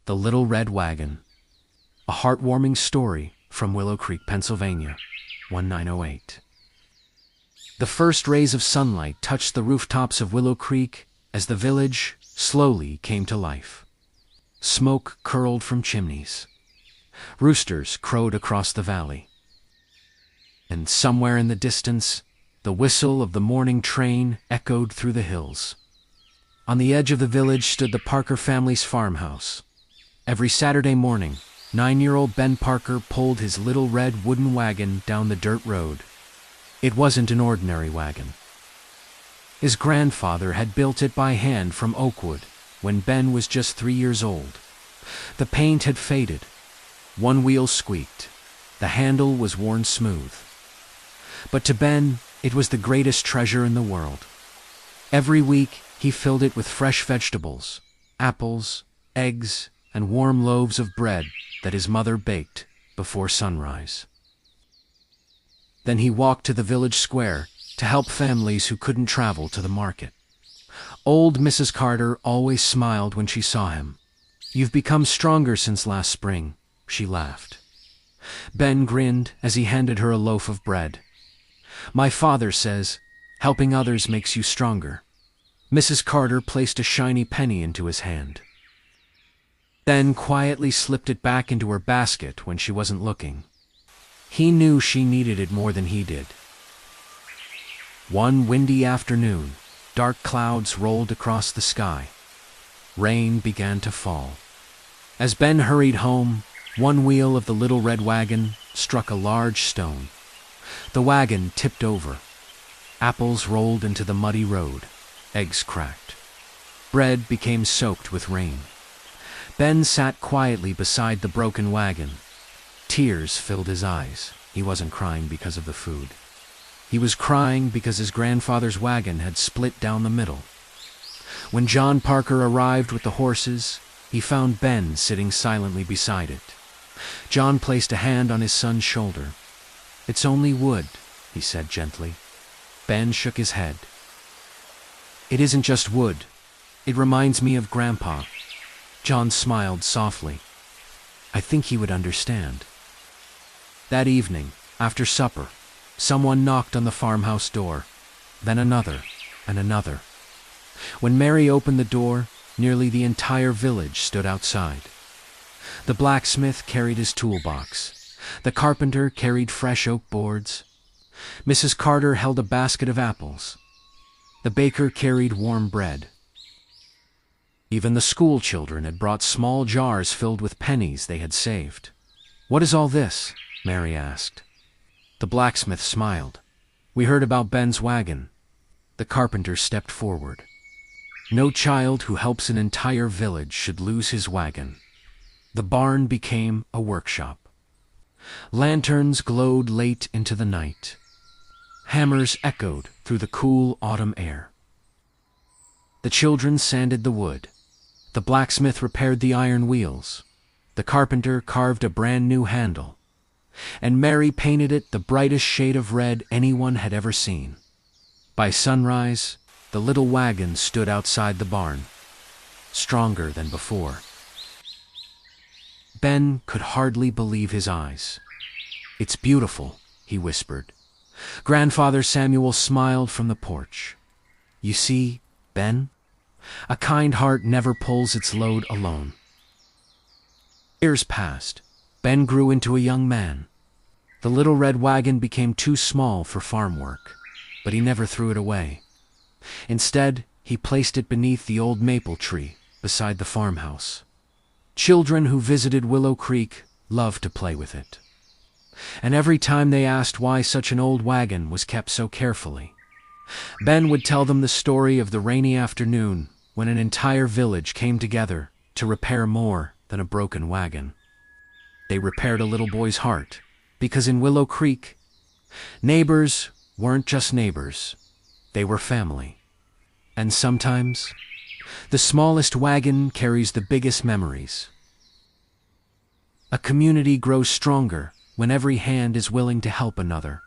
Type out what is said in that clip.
The Little Red Wagon. A heartwarming story from Willow Creek, Pennsylvania, 1908. The first rays of sunlight touched the rooftops of Willow Creek as the village slowly came to life. Smoke curled from chimneys. Roosters crowed across the valley. And somewhere in the distance, the whistle of the morning train echoed through the hills. On the edge of the village stood the Parker family's farmhouse. Every Saturday morning, 9-year-old Ben Parker pulled his little red wooden wagon down the dirt road. It wasn't an ordinary wagon. His grandfather had built it by hand from oak wood when Ben was just 3 years old. The paint had faded. One wheel squeaked. The handle was worn smooth. But to Ben, it was the greatest treasure in the world. Every week, he filled it with fresh vegetables, apples, eggs, and warm loaves of bread that his mother baked before sunrise. Then he walked to the village square to help families who couldn't travel to the market. Old Mrs. Carter always smiled when she saw him. "You've become stronger since last spring," she laughed. Ben grinned as he handed her a loaf of bread. "My father says, helping others makes you stronger." Mrs. Carter placed a shiny penny into his hand, then quietly slipped it back into her basket when she wasn't looking. He knew she needed it more than he did. One windy afternoon, dark clouds rolled across the sky. Rain began to fall. As Ben hurried home, one wheel of the Little Red Wagon struck a large stone. The wagon tipped over. Apples rolled into the muddy road. Eggs cracked. Bread became soaked with rain. Ben sat quietly beside the broken wagon. Tears filled his eyes. He wasn't crying because of the food. He was crying because his grandfather's wagon had split down the middle. When John Parker arrived with the horses, he found Ben sitting silently beside it. John placed a hand on his son's shoulder. "It's only wood," he said gently. Ben shook his head. "It isn't just wood. It reminds me of Grandpa." John smiled softly. "I think he would understand." That evening, after supper, someone knocked on the farmhouse door, then another and another. When Mary opened the door, nearly the entire village stood outside. The blacksmith carried his toolbox. The carpenter carried fresh oak boards. Mrs. Carter held a basket of apples. The baker carried warm bread. Even the school children had brought small jars filled with pennies they had saved. "What is all this?" Mary asked. The blacksmith smiled. "We heard about Ben's wagon." The carpenter stepped forward. "No child who helps an entire village should lose his wagon." The barn became a workshop. Lanterns glowed late into the night. Hammers echoed through the cool autumn air. The children sanded the wood. The blacksmith repaired the iron wheels. The carpenter carved a brand new handle. And Mary painted it the brightest shade of red anyone had ever seen. By sunrise, the little wagon stood outside the barn, stronger than before. Ben could hardly believe his eyes. "It's beautiful," he whispered. Grandfather Samuel smiled from the porch. "You see, Ben, a kind heart never pulls its load alone." Years passed. Ben grew into a young man. The Little Red Wagon became too small for farm work, but he never threw it away. Instead, he placed it beneath the old maple tree beside the farmhouse. Children who visited Willow Creek loved to play with it. And every time they asked why such an old wagon was kept so carefully, Ben would tell them the story of the rainy afternoon when an entire village came together to repair more than a broken wagon. They repaired a little boy's heart, because in Willow Creek, neighbors weren't just neighbors, they were family. And sometimes, the smallest wagon carries the biggest memories. A community grows stronger when every hand is willing to help another.